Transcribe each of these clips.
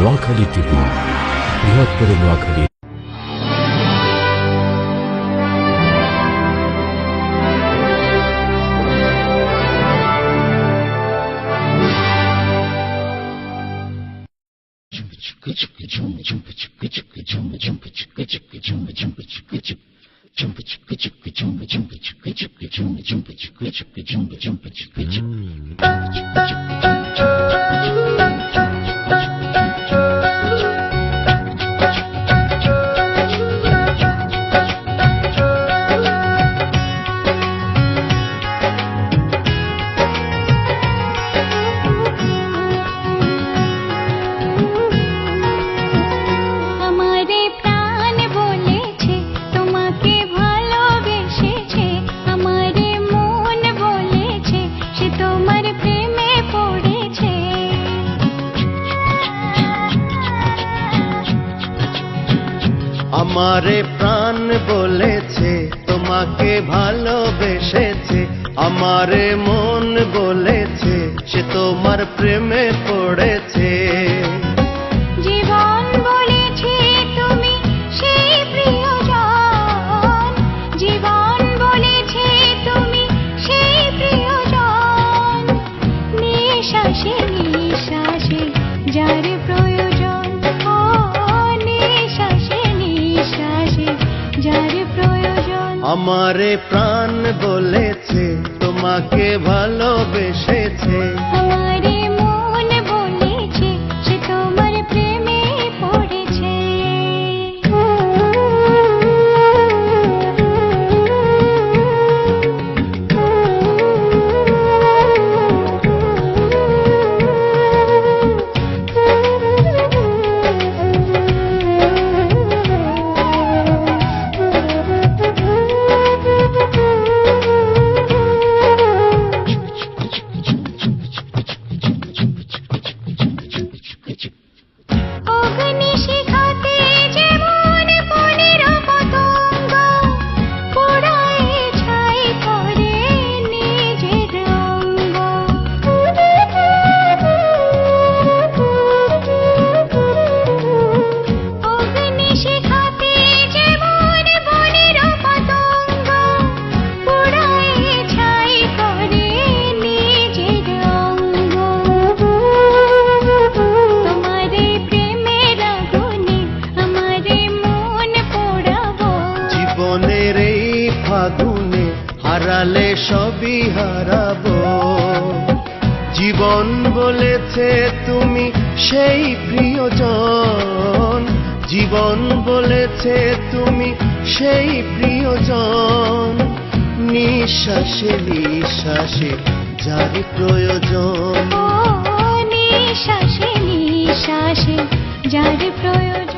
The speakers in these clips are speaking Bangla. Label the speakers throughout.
Speaker 1: নোয়াখালী টিভি, বৃহত্তর নোয়াখালী।
Speaker 2: আমারে প্রাণ বলেছে তোমাকে ভালোবেসেছে, আমারে মন বলেছে সে তোমার প্রেমে পড়েছে।
Speaker 3: জীবন বলেছে তুমি সেই প্রিয়জন, জীবন বলেছে তুমি সেই প্রিয়জন, নিঃশ্বাসে নিঃশ্বাসে যার প্রয়োজন, ও নিঃশ্বাসে নিঃশ্বাসে যার প্রয়োজন।
Speaker 2: আমারে প্রাণ বলেছে তোমাকে ভালোবেসেছে,
Speaker 3: আমারে মন বলেছে সে তোমার প্রেমে পড়েছে। অগ্নিশিখাতে যেমন বনের পতঙ্গ পোড়ায় ছাই করে নিজের রঙ, অগ্নিশিখাতে যেমন বনের পতঙ্গ পোড়ায় ছাই করে নিজের রঙ, তোমারে প্রেমের আগুনে আমারে মন পোড়াবো।
Speaker 2: জীবনের এই ফাগুনে হারালে সবই হারাবো। জীবন বলেছে তুমি সেই প্রিয়জন, জীবন বলেছে তুমি সেই প্রিয়জন, নিঃশ্বাসে নিঃশ্বাসে যার প্রয়োজন।
Speaker 3: ও নিঃশ্বাসে নিঃশ্বাসে যার প্রয়োজন।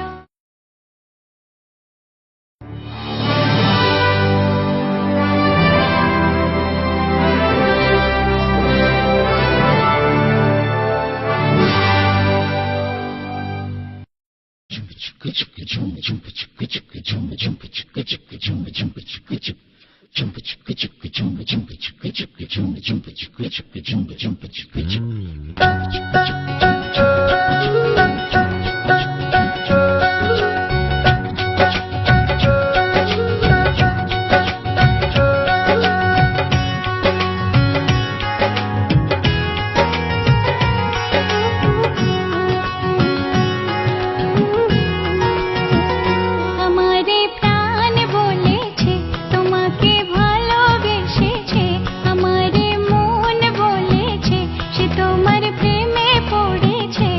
Speaker 3: আমারে প্রাণ বলেছে তোমাকে ভালোবেসেছে, আমারে মন বলেছে সে তোমার প্রেমে পড়েছে।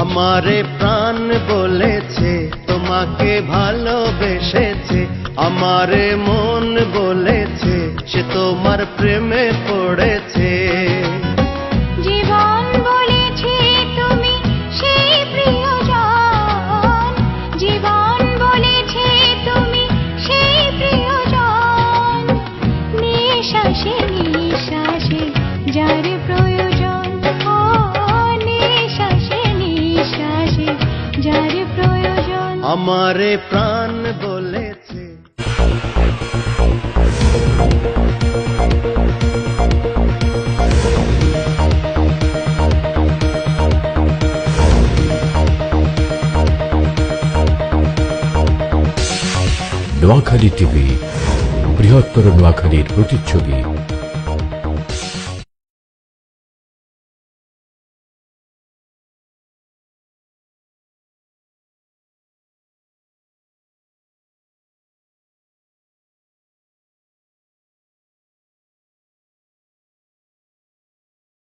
Speaker 2: আমারে প্রাণ বলেছে তোমাকে ভালোবেসেছে, আমারে মন বলেছে সে তোমার প্রেমে পড়েছে।
Speaker 3: জীবন বলেছে তুমি সেই প্রিয়জন, জীবন বলেছে তুমি সেই প্রিয়জন, নিঃশ্বাসে নিঃশ্বাসে যার প্রয়োজন, ও নিঃশ্বাসে নিঃশ্বাসে যার প্রয়োজন।
Speaker 2: আমারে প্রাণ বলেছে।
Speaker 1: নোয়াখালী টিভি, বৃহত্তর নোয়াখালীর প্রতিচ্ছবি।